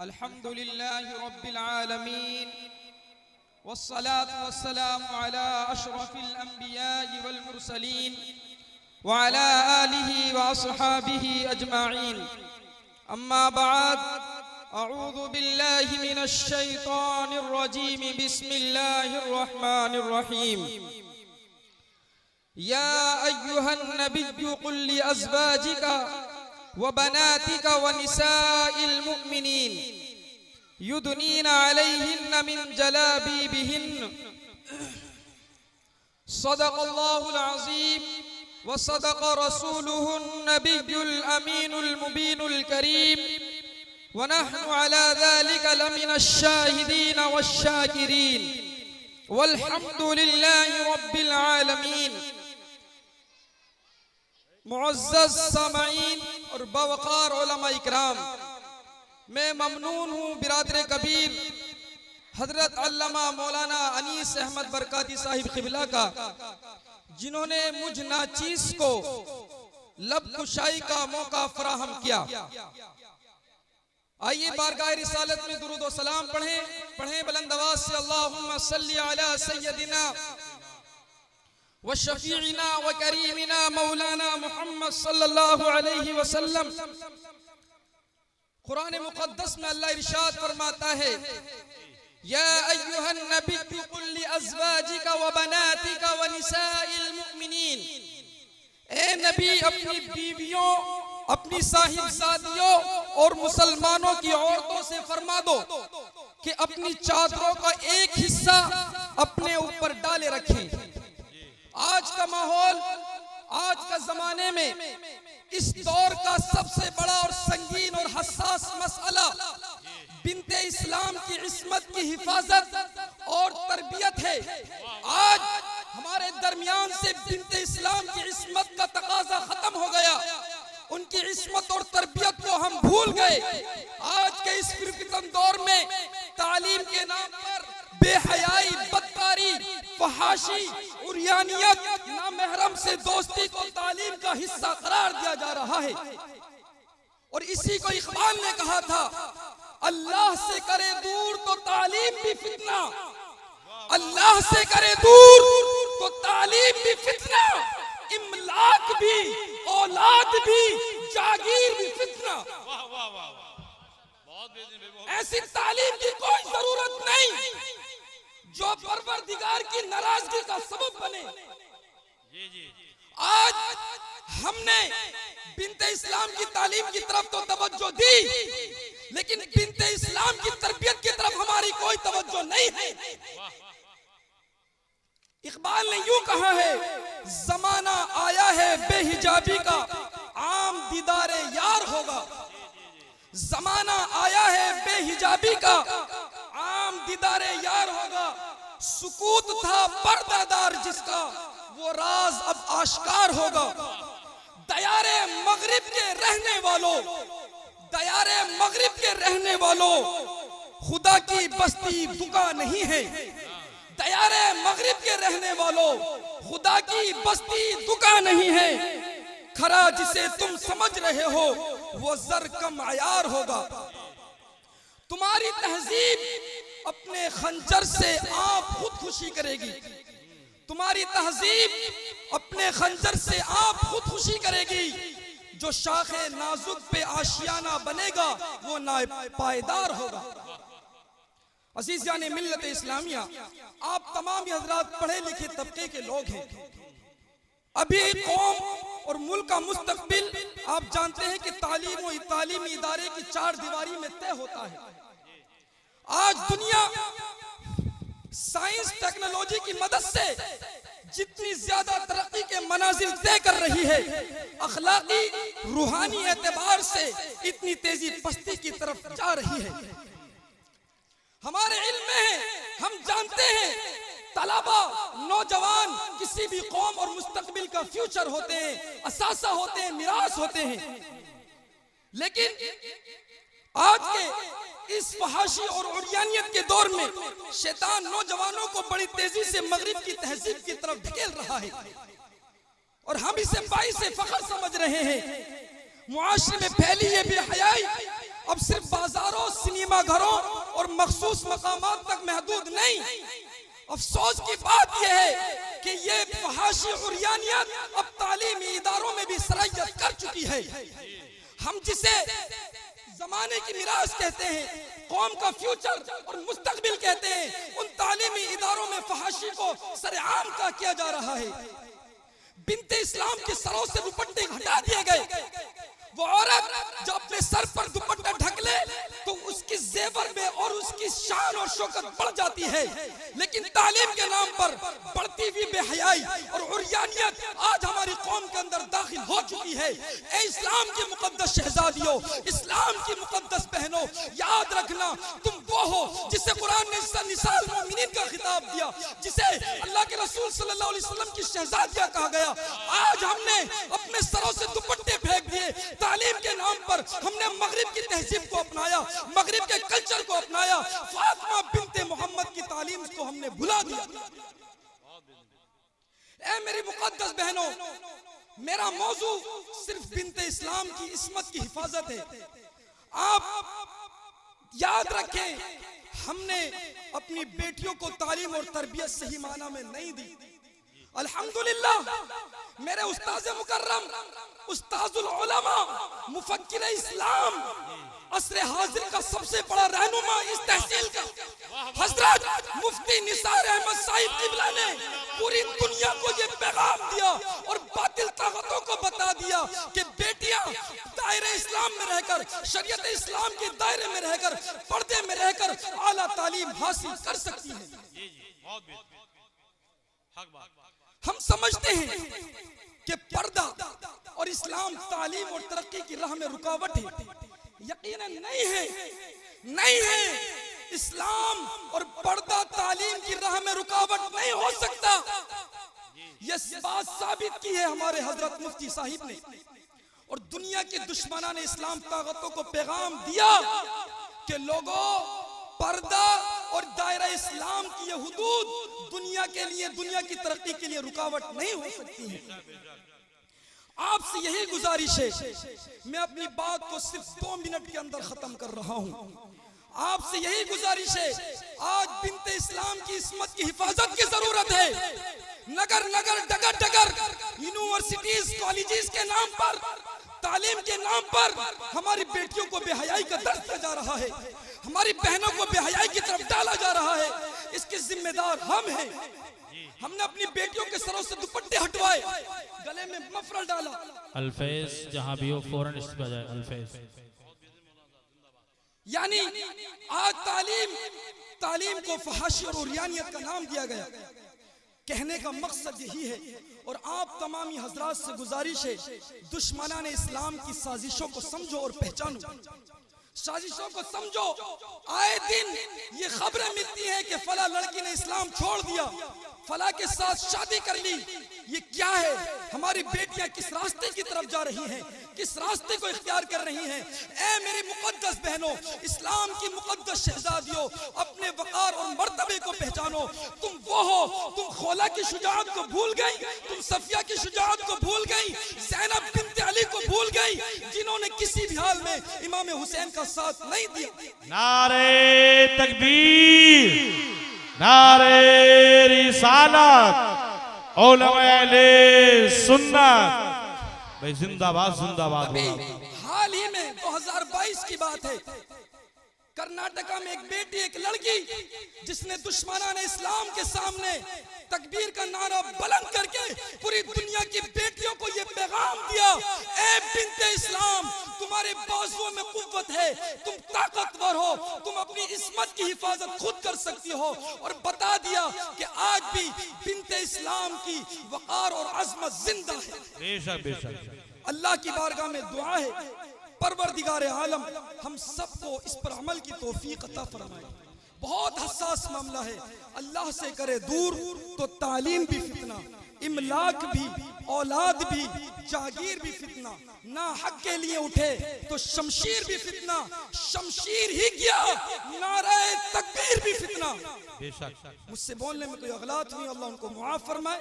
अल्हम्दुलिल्लाहि रब्बिल आलमीन वस्सलातु वस्सलामु अला अशरफिल अंबियाइ वल मुरसलीन व अला आलिहि व अस्हाबिहि अजमाइन। अम्मा बाद, अऊज़ु बिल्लाहि मिनश शैतानिर रजीम। बिस्मिल्लाहिर रहमानिर रहीम। या अय्युहन नबिय्यु कुल लि अज़वाजिका व बनातिका व निसाइल मुमिनीन युदनीना अलैहिन्ना मिन जलाबीबिहिन्न। सदक़ल्लाहुल अज़ीम व सदक़ रसूलुहुन नबियुल अमीनुल मुबीनुल करीम व नहनु अला ज़ालिका लमिनश शाहिदीन वश्शाकिरीन वल्हम्दुलिल्लाहि रब्बिल आलमीन। मुअज़्ज़ज़ सामईन और बवक़ार उलमा इकराम, मैं ममनून हूँ बिरादर कबीर हजरत अल्लामा मौलाना अनीस अहमद बरकाती साहिब क़िबला का, जिन्होंने मुझ नाचीस को लब कुशाई का मौका फराहम किया। आइए बारगाह रिसालत में दुरूद व सलाम पढ़ें बुलंद आवाज से। अल्लाहुम्मा सल्ली अला सय्यदिना व शफीइना व करीमिना मौलाना मुहम्मद सल्लल्लाहु अलैहि वसल्लम। कुरान मुक़द्दस में अल्लाह इरशाद फरमाता है, या अय्युहन नबिय्यु कुल लि अज़वाजिका व बनातिका व निसाइल मुमिनीन। ए नबी, अपनी बीवियों, अपनी साहिबजादियों और मुसलमानों की औरतों से फरमा दो कि अपनी चादरों का एक हिस्सा अपने ऊपर डाले रखें। आज का माहौल, आज का जमाने में इस दौर का सबसे बड़ा और संगीन और हसास मसला बिन्ते इस्लाम की इस्मत की हिफाजत और तरबियत है। आज हमारे दरमियान से बिन्ते इस्लाम की इस्मत का तकाजा खत्म हो गया, उनकी इस्मत और तरबियत को हम भूल गए। आज के इस फिरकतन दौर में तालीम के नाम पर बेहयाई, बदकारी, फहाशी, उरियानियत, नामहरम से दोस्ती को तालीम का हिस्सा करार दिया जा रहा है। और इसी को इकबाल ने कहा था, अल्लाह से करे दूर तो तालीम भी फितना, अल्लाह से करे दूर तो तालीम भी फितना, इमलाक भी, औलाद भी, जागीर भी फितना। ऐसी तालीम की कोई जरूरत नहीं जो परवरदिगार की नाराजगी का सबब बने। आज हमने बिन्ते इस्लाम की तालीम की तरफ तो तवज्जो दी, लेकिन बिन्ते इस्लाम की तरबियत की तरफ हमारी कोई तवज्जो नहीं है। इकबाल ने यूं कहा है, जमाना आया है बेहिजाबी का, आम दीदारे यार होगा। जमाना आया है बेहिजाबी का, आम दीदारे यार होगा। सुकूत था पर्दादार जिसका, वो राज अब आश्कार होगा। दयारे मगरिब के रहने वालों, दयारे मगरिब के रहने वालों, खुदा की बस्ती दुका नहीं है। दयारे मगरिब के रहने वालों, खुदा की बस्ती दुका नहीं है। खरा जिसे तुम समझ रहे हो वो जर कम आयार होगा। तुम्हारी तहजीब अपने खंजर से आप खुद खुशी करेगी, तुम्हारी तहजीब अपने खंजर से आप खुद खुशी करेगी। जो शाखे नाजुक पे आशियाना बनेगा वो नापायदार होगा। अजीज यानी मिल्लत इस्लामिया, आप तमाम हजरात पढ़े लिखे तबके के लोग हैं। अभी कौम और मुल्क का मुस्तकबिल आप जानते हैं कि तालीम और तालीमी इदारे की चार दीवारी में तय होता है। आज दुनिया साइंस टेक्नोलॉजी की मदद से जितनी ज्यादा तरक्की के मनाजिल तय कर रही है, अखलाकी रूहानी एतबार से इतनी तेजी पस्ती की तरफ जा रही है। हमारे इल्म में है, हम जानते हैं तलबा, नौजवान किसी भी कौम और मुस्तकबिल का फ्यूचर होते हैं, असासा होते हैं, मिरास होते हैं। लेकिन आज के इस फहाशी और उरियानियत के दौर में शैतान नौजवानों को बड़ी तेजी से मगरिब की तहजीब की तरफ ढकेल रहा है और हम इसे बाई से फख्र समझ रहे हैं। मुआशरे में फैली ये बेहयाई अब सिर्फ बाजारों, सिनेमा सिनेमा घरों और मखसूस मकामात तक महदूद नहीं। अफसोस की बात यह है कि ये फहाशी उर्यानियत अब तालीमी इदारों में भी सरायत कर चुकी है। हम जिसे जमाने की मिरास कहते हैं, कौम का फ्यूचर और मुस्तकबिल कहते हैं, उन तालीमी इदारों में फहाशी को सरेआम का किया जा रहा है। बिन्ते इस्लाम के सरों से दुपट्टे हटा दिए गए। वो औरत जब अपने सर पर दुपट्टा ढक ले तो उसकी जेवर में और उसकी शान और शौकत बढ़ जाती है, लेकिन तालीम के नाम पर बढ़ती हुई बेहयाई और उर्यानियत आज हमारी कौम के अंदर दाखिल हो चुकी है। ए इस्लाम की मुकद्दस शहजादियों, इस्लाम की मुकद्दस बहनों, याद रखना तुम वो हो जिसे कुरान ने निसाल मोमिनीन का खिताब दिया, जिसे अल्लाह के रसूल सल्लल्लाहु अलैहि वसल्लम की शहजादिया कहा गया। आज हमने अपने सरों से दुपट्टे फेंक दिए। तालीम के नाम पर हमने मगरिब की तहजीब को अपनाया, मगरिब के कल्चर को अपनाया। फातिमा बिन्ते मोहम्मद की तालीम को हमने भुला दिया। ऐ मेरी मुकद्दस बहनों, मेरा मौजू सिर्फ बिन्ते इस्लाम की इस्मत की हिफाजत है। आप याद रखें, हमने अपनी बेटियों को तालीम और तरबियत सही माना में नहीं दी। अल्हम्दुलिल्लाह मेरे उस्ताद मुकर्रम उस्ताजुल उलमा मुफक्किर इस्लाम असरे हाजिर का सबसे बड़ा रहनुमा इस तहसील का हजरत मुफ्ती निसार अहमद साहिब किबला ने पूरी दुनिया को ये पैगाम दिया और बातिल ताकतों को बता दिया कि बेटियां दायरे इस्लाम में रहकर, शरीयत इस्लाम के दायरे में रहकर, पर्दे में रहकर आला तालीम हासिल कर सकती हैं। हम समझते हैं कि पर्दा और इस्लाम तालीम और तरक्की की राह में रुकावट है। यकीनन नहीं है, नहीं है। इस्लाम और पर्दा तालीम की राह में रुकावट नहीं हो सकता। यह बात साबित की है हमारे हजरत मुफ्ती साहिब ने। और दुनिया के दुश्मनां ने इस्लाम ताकतों को पैगाम दिया कि लोगों, पर्दा और दायरा इस्लाम की ये हुदूद दुनिया के लिए, दुनिया की तरक्की के लिए रुकावट नहीं हो सकती है। आपसे यही गुजारिश है, मैं अपनी बात को सिर्फ 2 मिनट के अंदर खत्म कर रहा हूं। आपसे यही गुजारिश है, आज बिन्ते इस्लाम की इस्मत की हिफाजत की जरूरत है। नगर नगर, डगर डगर, यूनिवर्सिटीज, कॉलेजेस के नाम पर, तालीम के नाम पर हमारी बेटियों को बेहयाई का दर्द दिया जा रहा है, हमारी बहनों को बेहयाई की तरफ डाला जा रहा है। इसके जिम्मेदार हम हैं। हमने अपनी बेटियों के सरों से दुपट्टे हटवाए, गले में मफरल डाला। अल्फैज जहां भी हो फौरन इस पर जाए। अल्फैज यानी आज तालीम को फहाशी और उर्यानियत का नाम दिया गया। कहने का मकसद यही है, और आप तमामी हजरात से गुजारिश है, दुश्मनान इस्लाम की साजिशों को समझो और पहचानो, साजिशों को समझो। आए दिन ये खबरें मिलती हैं कि फला लड़की ने इस्लाम छोड़ दिया, फला के साथ शादी कर ली। ये क्या है? हमारी बेटियां किस रास्ते की तरफ जा रही हैं, किस रास्ते को इख्तियार कर रही हैं? ऐ मेरी मुकद्दस बहनों, इस्लाम की मुकद्दस शहजादियों, अपने वकार और मर्तबे को पहचानो। तुम वो हो, तुम खोला की शुजाअत को भूल गई, तुम सफिया की शुजाअत को भूल गई, ज़ैनब बिन्ते अली को भूल गई, जिन्होंने किसी भी हाल में इमाम हुसैन का साथ नहीं दिया। नारे तकबीर, नारे रिसालत, उलमा-ए सुन्नत। भाई जिंदाबाद, जिंदाबाद। हाल ही में 2022 की बात है, कर्नाटका में एक बेटी, एक लड़की, जिसने दुश्मनान इस्लाम के सामने तकबीर का नारा बुलंद करके पूरी दुनिया की बेटियों को ये पैगाम दिया, ऐ बिन्ते इस्लाम, तुम्हारे बाजुओं में कुव्वत है, तुम ताकतवर हो, तुम अपनी इस्मत की हिफाजत खुद कर सकती हो। और बता दिया कि आज भी बिन्ते इस्लाम की वकार और अजमत जिंदा है। बेशक बेशक। अल्लाह की बारगाह में दुआ है, परवरदिगार आलम हम सबको इस पर अमल की तौफीक अता फरमाए। बहुत हसास मामला है, अल्लाह से करे दूर तो तालीम भी फितना, इमलाक भी, औलाद भी, जागीर भी फितना। ना हक के लिए उठे तो शमशीर भी फितना, शमशीर ही गया नारे तकबीर भी फितना। बेशक। मुझसे बोलने में कोई अगलात हुई, अल्लाह उनको मुआफ फरमाए।